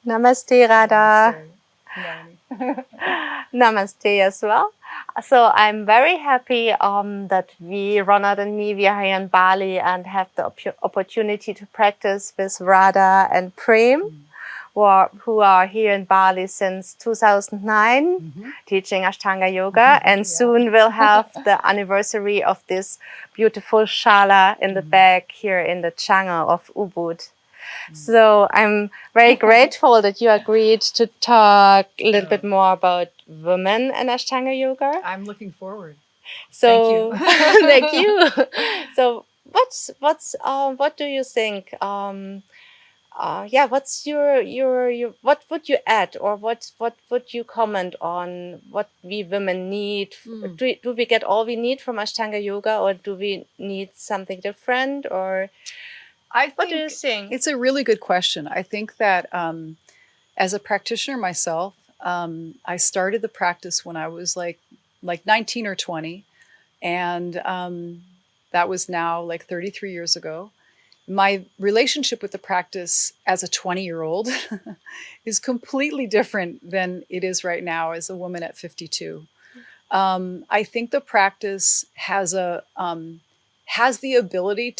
Namaste, Radha. Namaste. Namaste as well. So I'm very happy that Ronald and me, we are here in Bali and have the opportunity to practice with Radha and Prem, who are here in Bali since 2009, teaching Ashtanga Yoga, and soon we'll have the anniversary of this beautiful shala in the back here in the jungle of Ubud. So I'm very grateful that you agreed to talk a little bit more about women and Ashtanga Yoga. I'm looking forward. So Thank you. thank you. So what do you think? What's your what would you add, or what would you comment on what we women need? Do we get all we need from Ashtanga Yoga, or do we need something different, or what do you think? It's a really good question. I think that as a practitioner myself, I started the practice when I was like 19 or 20, and that was now like 33 years ago. My relationship with the practice as a 20-year-old is completely different than it is right now as a woman at 52. I think the practice has the ability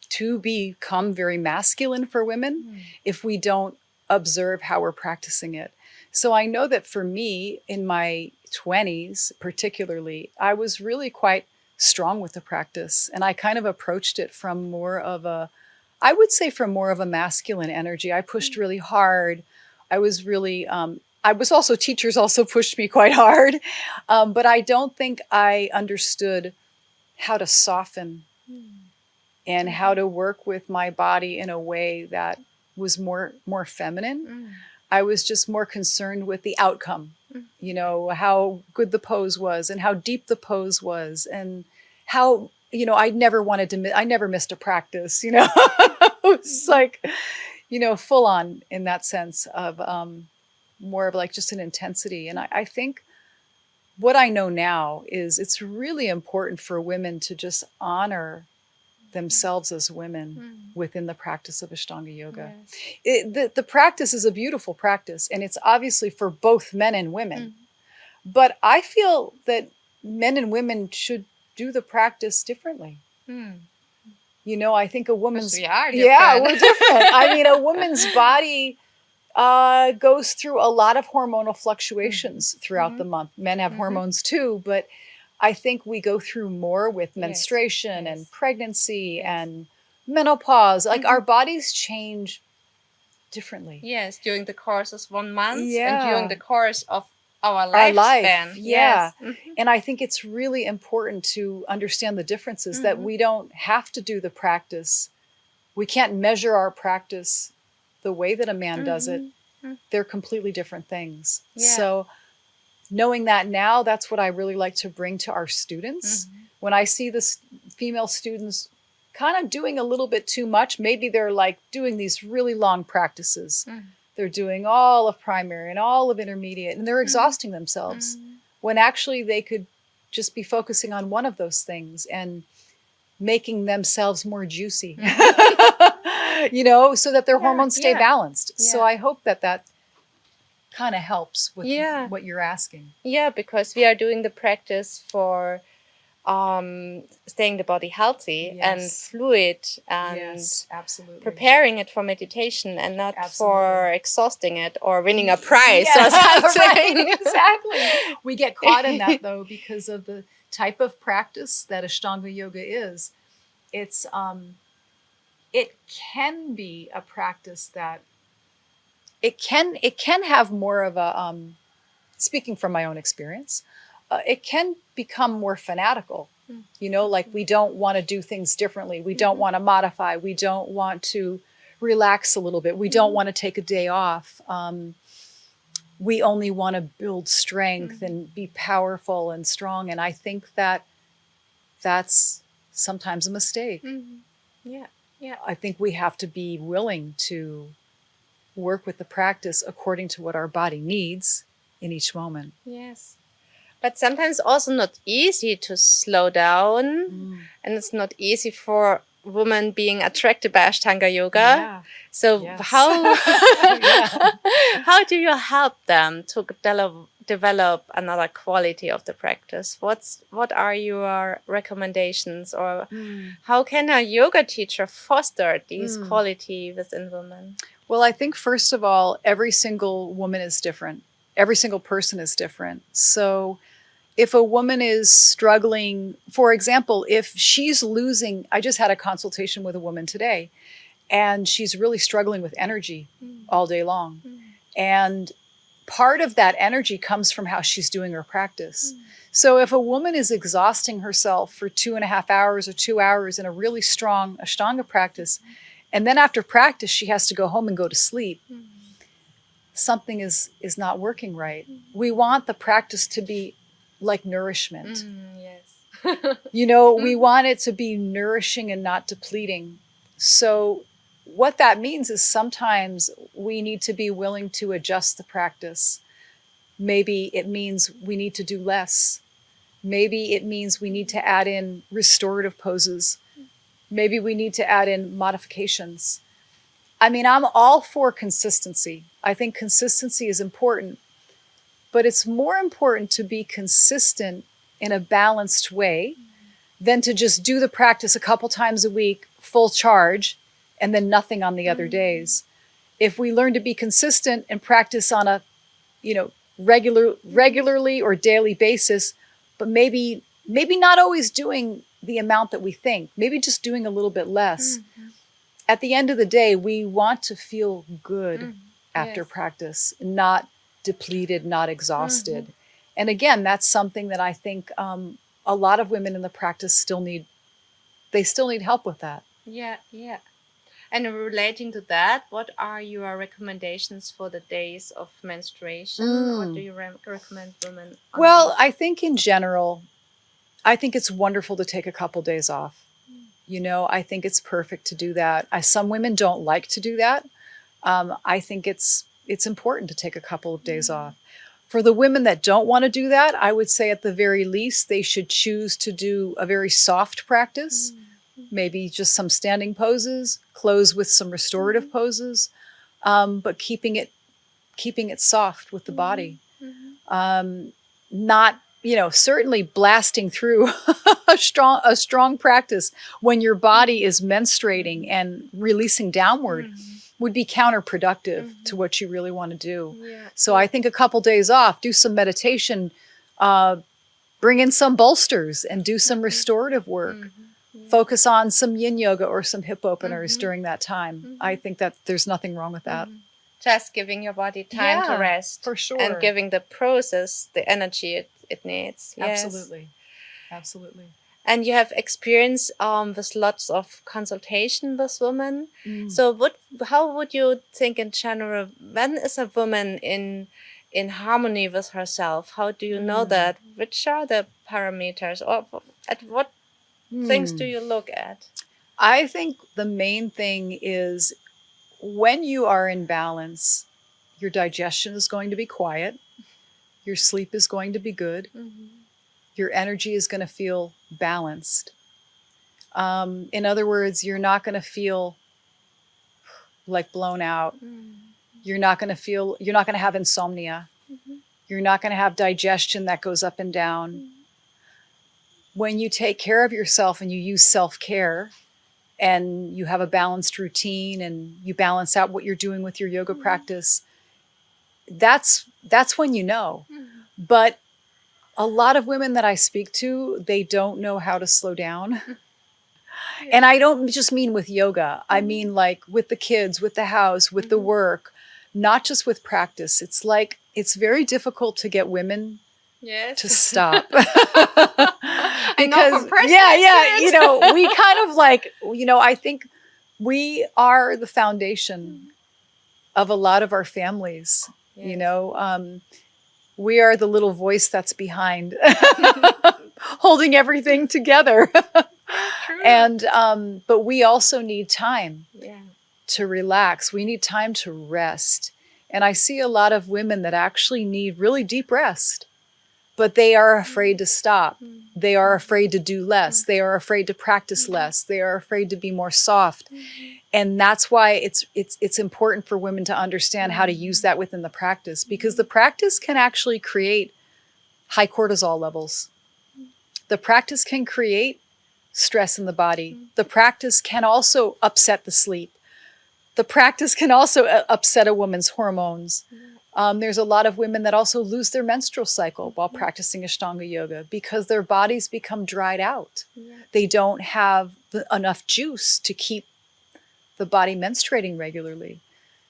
to become very masculine for women if we don't observe how we're practicing it. So I know that for me, in my 20s particularly, I was really quite strong with the practice, and I kind of approached it from more of a masculine energy. I pushed really hard. I was really, teachers also pushed me quite hard, but I don't think I understood how to soften and how to work with my body in a way that was more feminine. I was just more concerned with the outcome, how good the pose was and how deep the pose was, and how, I never missed a practice, it was like, full on in that sense of more of like just an intensity. And I think what I know now is it's really important for women to just honor themselves as women within the practice of Ashtanga Yoga. Yes. The practice is a beautiful practice, and it's obviously for both men and women. But I feel that men and women should do the practice differently. I think a woman's... We are different. Yeah, we're different. I mean, a woman's body goes through a lot of hormonal fluctuations throughout the month. Men have hormones too, but I think we go through more with menstruation and pregnancy and menopause. Like our bodies change differently. Yes, during the course of 1 month and during the course of our lifespan. Life. Yeah. Yes. And I think it's really important to understand the differences, that we don't have to do the practice. We can't measure our practice the way that a man does it. They're completely different things. Yeah. So knowing that now, that's what I really like to bring to our students. When I see the female students kind of doing a little bit too much, maybe they're like doing these really long practices. They're doing all of primary and all of intermediate, and they're exhausting themselves when actually they could just be focusing on one of those things and making themselves more juicy, so that their hormones stay balanced. Yeah. So I hope that kind of helps with what you're asking. Yeah, because we are doing the practice for staying the body healthy and fluid, and absolutely preparing it for meditation, and not for exhausting it or winning a prize or something. Right. Exactly. We get caught in that though because of the type of practice that Ashtanga Yoga is. It's it can be a practice that it can have more of a speaking from my own experience, it can become more fanatical. Like we don't want to do things differently. We don't want to modify. We don't want to relax a little bit. We don't want to take a day off. We only want to build strength and be powerful and strong. And I think that that's sometimes a mistake. Yeah. I think we have to be willing to work with the practice according to what our body needs in each moment. Yes. But sometimes also not easy to slow down, and it's not easy for women being attracted by Ashtanga Yoga. Yeah. So Yes. how Yeah. how do you help them to develop another quality of the practice? What are your recommendations, or how can a yoga teacher foster these quality within women? Well, I think first of all, every single woman is different. Every single person is different. So if a woman is struggling, for example, if she's losing, I just had a consultation with a woman today, and she's really struggling with energy all day long. And part of that energy comes from how she's doing her practice. So if a woman is exhausting herself for 2.5 hours or 2 hours in a really strong Ashtanga practice, and then after practice, she has to go home and go to sleep, something is not working right. We want the practice to be like nourishment. Yes. You know, we want it to be nourishing and not depleting. So what that means is sometimes we need to be willing to adjust the practice. Maybe it means we need to do less. Maybe it means we need to add in restorative poses. Maybe we need to add in modifications. I mean, I'm all for consistency. I think consistency is important, but it's more important to be consistent in a balanced way than to just do the practice a couple times a week, full charge, and then nothing on the other days. If we learn to be consistent and practice on a, regularly or daily basis, but maybe not always doing the amount that we think, maybe just doing a little bit less. At the end of the day, we want to feel good after practice, not depleted, not exhausted. And again, that's something that I think a lot of women in the practice still need help with that. Yeah. And relating to that, what are your recommendations for the days of menstruation? What do you recommend women? Well, I think in general, I think it's wonderful to take a couple days off. I think it's perfect to do that. Some women don't like to do that. I think it's important to take a couple of days off. For the women that don't want to do that, I would say at the very least, they should choose to do a very soft practice, maybe just some standing poses, close with some restorative poses, but keeping it soft with the body. Not, certainly blasting through a strong practice when your body is menstruating and releasing downward would be counterproductive to what you really want to do. So I think a couple days off, do some meditation, bring in some bolsters and do some restorative work. Focus on some yin yoga or some hip openers during that time. I think that there's nothing wrong with that. Just giving your body time to rest. For sure. And giving the process the energy it needs. Yes. Absolutely. And you have experience with lots of consultation with women. So how would you think in general, when is a woman in harmony with herself? How do you know that? Which are the parameters, or at what things do you look at? I think the main thing is when you are in balance, your digestion is going to be quiet, your sleep is going to be good, your energy is going to feel balanced. In other words, you're not going to feel like blown out. You're not going to have insomnia. You're not going to have digestion that goes up and down. When you take care of yourself and you use self-care and you have a balanced routine and you balance out what you're doing with your yoga practice, that's when you know. But a lot of women that I speak to, they don't know how to slow down. And I don't just mean with yoga. I mean like with the kids, with the house, with the work, not just with practice. It's like, it's very difficult to get women to stop. Because we kind of like, I think we are the foundation of a lot of our families. We are the little voice that's behind holding everything together. And but we also need time to relax. We need time to rest. And I see a lot of women that actually need really deep rest. but they are afraid to stop. They are afraid to do less. They are afraid to practice less. They are afraid to be more soft. And that's why it's important for women to understand how to use that within the practice, because the practice can actually create high cortisol levels. The practice can create stress in the body. The practice can also upset the sleep. The practice can also upset a woman's hormones. There's a lot of women that also lose their menstrual cycle while practicing Ashtanga Yoga because their bodies become dried out. They don't have enough juice to keep the body menstruating regularly.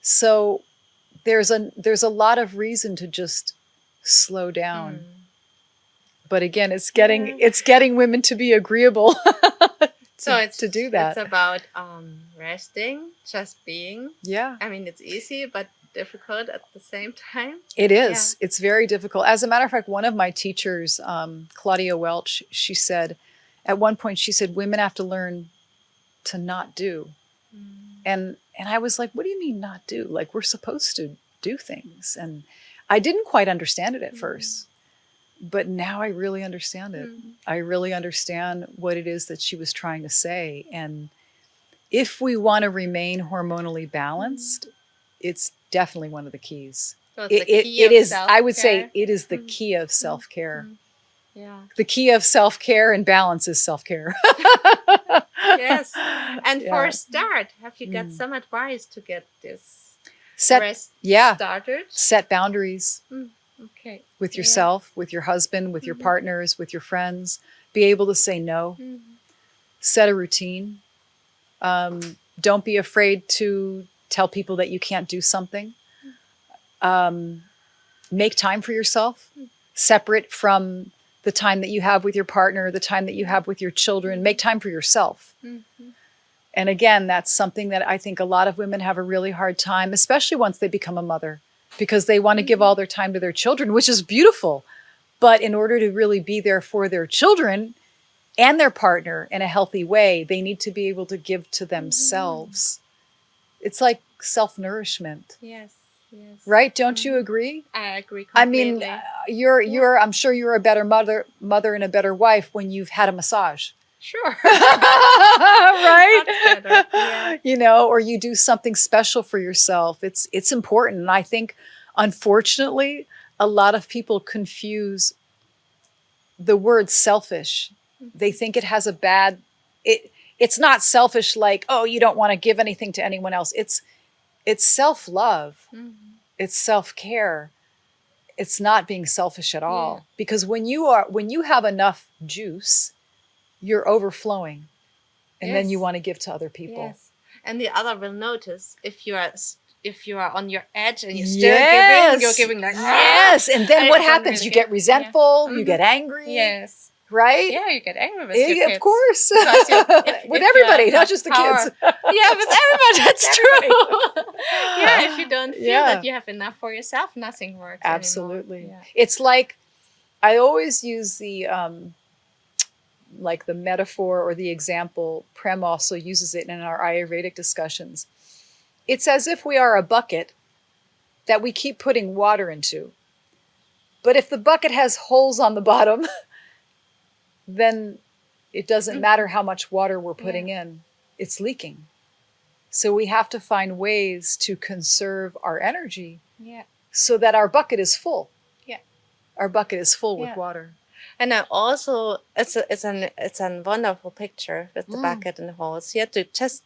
So there's a lot of reason to just slow down. But again, it's getting women to be agreeable to do that. It's about resting, just being. Yeah. I mean, it's easy, but difficult at the same time. It is. Yeah. It's very difficult. As a matter of fact, one of my teachers, Claudia Welch, she said, at one point, she said, women have to learn to not do. And I was like, what do you mean not do? Like, we're supposed to do things. And I didn't quite understand it at first. But now I really understand it. I really understand what it is that she was trying to say. And if we want to remain hormonally balanced, it's definitely one of the keys. So it is, I would say it is the key of self-care. Yeah. The key of self-care and balance is self-care. Yes. And for a start, have you got some advice to get this rest started? Set boundaries. Okay. With yourself, with your husband, with your partners, with your friends. Be able to say no. Set a routine. Don't be afraid to tell people that you can't do something. Make time for yourself, separate from the time that you have with your partner, the time that you have with your children. Make time for yourself. And again, that's something that I think a lot of women have a really hard time, especially once they become a mother, because they want to give all their time to their children, which is beautiful. But in order to really be there for their children and their partner in a healthy way, they need to be able to give to themselves. It's like self-nourishment. Yes. Yes. Right? Don't you agree? I agree completely. I mean, I'm sure you're a better mother and a better wife when you've had a massage. Sure. Right? That's better. Yeah. You know, or you do something special for yourself. It's important. And I think, unfortunately, a lot of people confuse the word selfish. They think it has a bad, it's not selfish like, oh, you don't want to give anything to anyone else. It's self-love. It's self-care. It's not being selfish at all. Because when you have enough juice, you're overflowing. And then you want to give to other people. Yes. And the other will notice if you are on your edge and you're still giving, you're giving like and then what happens? Really you get resentful, you get angry. Yes. Right? Yeah, you get angry with your kids. Of course. With everybody, not just the kids. Yeah, with everybody, that's true. Yeah, if you don't feel that you have enough for yourself, nothing works. Absolutely. Yeah. It's like, I always use the like the metaphor or the example. Prem also uses it in our Ayurvedic discussions. It's as if we are a bucket that we keep putting water into. But if the bucket has holes on the bottom, then it doesn't matter how much water we're putting in. It's leaking. So we have to find ways to conserve our energy so that our bucket is full. Yeah. Our bucket is full with water. And I also, it's a wonderful picture with the bucket and the holes. You have to just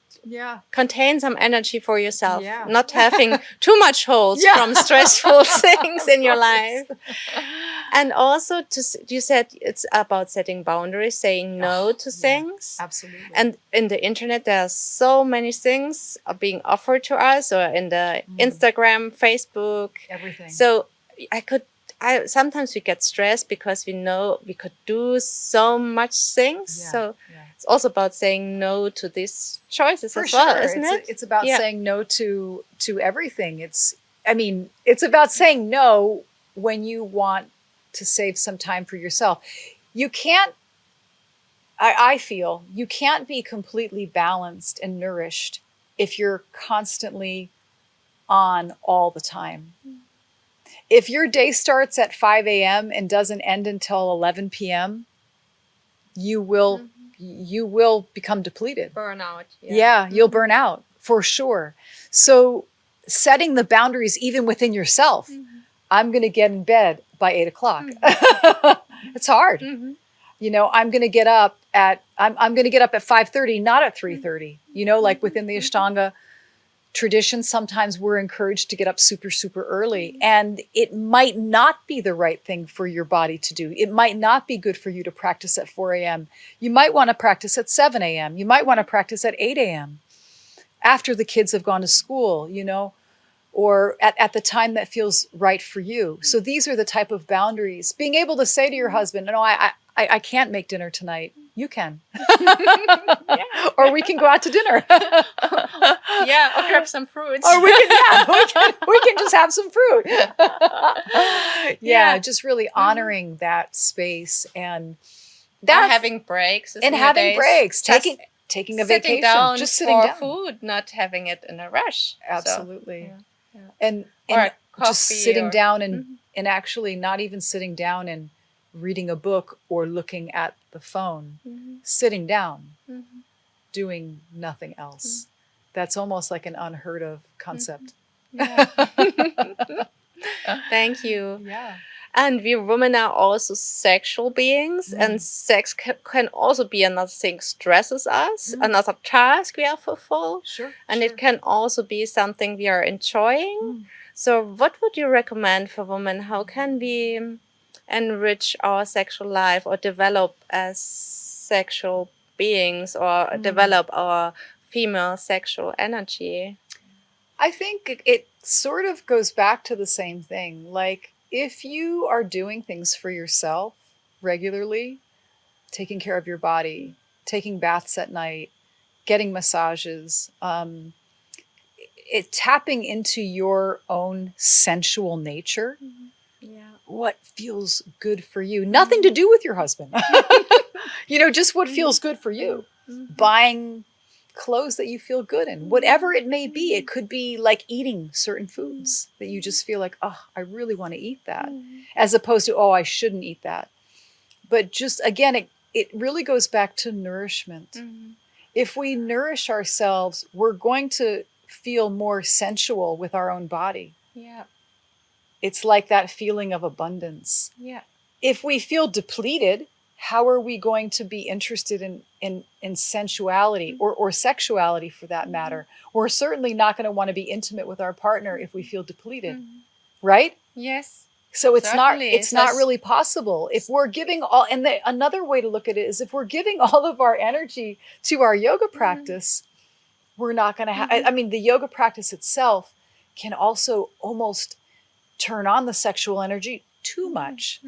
contain some energy for yourself, not having too much holes from stressful things in your life. And also, you said it's about setting boundaries, saying no to things. Absolutely. And in the internet, there are so many things are being offered to us, or in the Instagram, Facebook. Everything. So sometimes we get stressed because we know we could do so much things. So it's also about saying no to these choices as well, isn't it? It's about saying no to everything. It's about saying no when you want to save some time for yourself. You can't, I feel, you can't be completely balanced and nourished if you're constantly on all the time. If your day starts at 5 a.m. and doesn't end until 11 p.m., you will become depleted. Burnout. Yeah, you'll burn out for sure. So setting the boundaries even within yourself. I'm going to get in bed by 8 o'clock. It's hard. You know, I'm going to get up at 5:30, not at 3:30. You know, like within the Ashtanga tradition, sometimes we're encouraged to get up super, super early, and it might not be the right thing for your body to do. It might not be good for you to practice at 4 a.m. You might want to practice at 7 a.m. You might want to practice at 8 a.m. after the kids have gone to school, you know, or at the time that feels right for you. So these are the type of boundaries. Being able to say to your husband, no, I can't make dinner tonight. You can. Or we can go out to dinner. Yeah, or grab some fruits. Or we can just have some fruit. Yeah, just really honoring that space and that having breaks. And having breaks, taking a vacation, down just sitting for down. Food, not having it in a rush. Absolutely. So, And just sitting down and actually not even sitting down and reading a book or looking at the phone, sitting down, doing nothing else. That's almost like an unheard of concept. Yeah. Thank you. Yeah. And we women are also sexual beings, and sex can also be another thing stresses us, another task we have to fulfill. Sure. And it can also be something we are enjoying. So what would you recommend for women? How can we enrich our sexual life or develop as sexual beings or develop our female sexual energy? I think it sort of goes back to the same thing. Like, if you are doing things for yourself regularly, taking care of your body, taking baths at night, getting massages, tapping into your own sensual nature, what feels good for you, nothing to do with your husband, you know, just what feels good for you. Buying clothes that you feel good in, whatever it may be. It could be like eating certain foods that you just feel like, oh, I really want to eat that, as opposed to, oh, I shouldn't eat that. But just, again, it really goes back to nourishment. If we nourish ourselves, we're going to feel more sensual with our own body. Yeah. It's like that feeling of abundance. Yeah. If we feel depleted, how are we going to be interested in sensuality or sexuality for that matter? We're certainly not going to want to be intimate with our partner if we feel depleted, right? Yes. So it's not really possible. If we're giving all, and another way to look at it is, if we're giving all of our energy to our yoga practice, we're not going to have, I mean, the yoga practice itself can also almost turn on the sexual energy too much.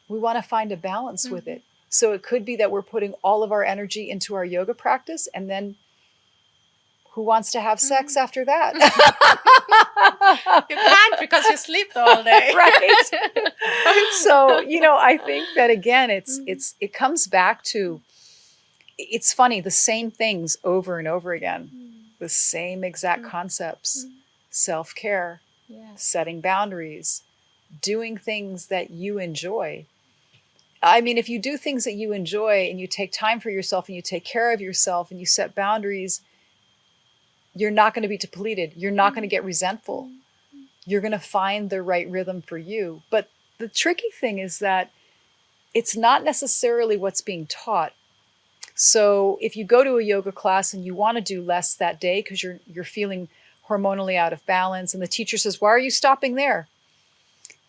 We want to find a balance with it. So it could be that we're putting all of our energy into our yoga practice, and then who wants to have sex after that? You can't, because you sleep all day. Right. So, you know, I think that, again, it comes back to, it's funny, the same things over and over again, the same exact concepts, self-care, setting boundaries, doing things that you enjoy. I mean, if you do things that you enjoy and you take time for yourself and you take care of yourself and you set boundaries, you're not going to be depleted. You're not going to get resentful. You're going to find the right rhythm for you. But the tricky thing is that it's not necessarily what's being taught. So if you go to a yoga class and you want to do less that day because you're feeling hormonally out of balance, and the teacher says, "Why are you stopping there?"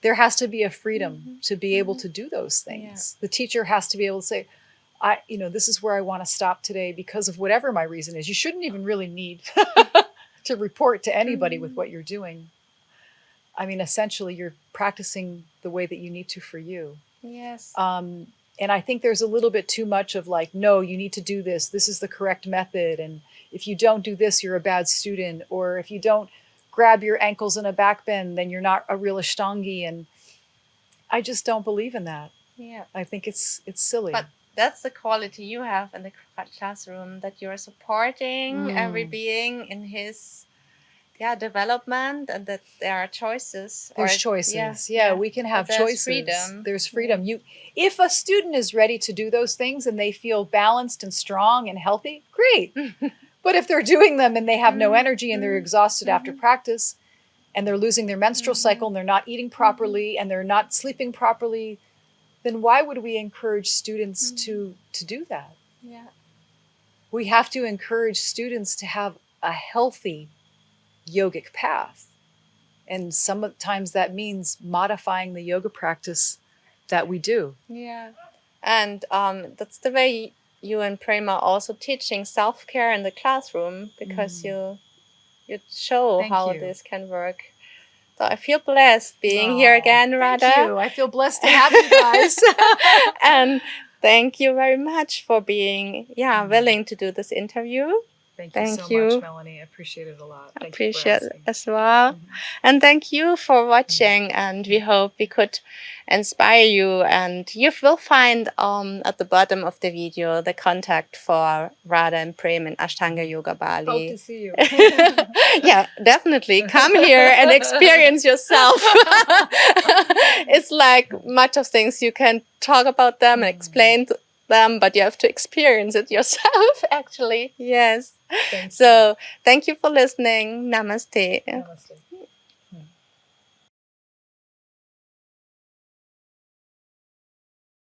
There has to be a freedom to be able to do those things. The teacher has to be able to say, this is where I want to stop today because of whatever my reason is. You shouldn't even really need to report to anybody with what you're doing. I mean, essentially, you're practicing the way that you need to for you. Yes. And I think there's a little bit too much of like, no, you need to do this. This is the correct method. And if you don't do this, you're a bad student. Or if you don't grab your ankles in a back bend, then you're not a real Ashtangi. And I just don't believe in that. Yeah. I think it's silly. But that's the quality you have in the classroom, that you're supporting every being in his development, and that there are choices. There's choices. Yeah, we can have there's choices. freedom. There's freedom. If a student is ready to do those things and they feel balanced and strong and healthy, great. But if they're doing them and they have no energy and they're exhausted after practice and they're losing their menstrual cycle and they're not eating properly and they're not sleeping properly, then why would we encourage students to do that? Yeah. We have to encourage students to have a healthy yogic path. And sometimes that means modifying the yoga practice that we do. Yeah. And that's the way you and Prema are also teaching self-care in the classroom, because you show how this can work. So I feel blessed being here again, Radha. Thank you. I feel blessed to have you guys. And thank you very much for being willing to do this interview. Thank you so much, Melanie. I appreciate it a lot. I appreciate it as well. And thank you for watching. And we hope we could inspire you. And you will find at the bottom of the video the contact for Radha and Prem in Ashtanga Yoga Bali. Hope to see you. Yeah, definitely. Come here and experience yourself. It's like much of things you can talk about them and explain them, but you have to experience it yourself, actually. Yes. So thank you for listening. Namaste. Namaste.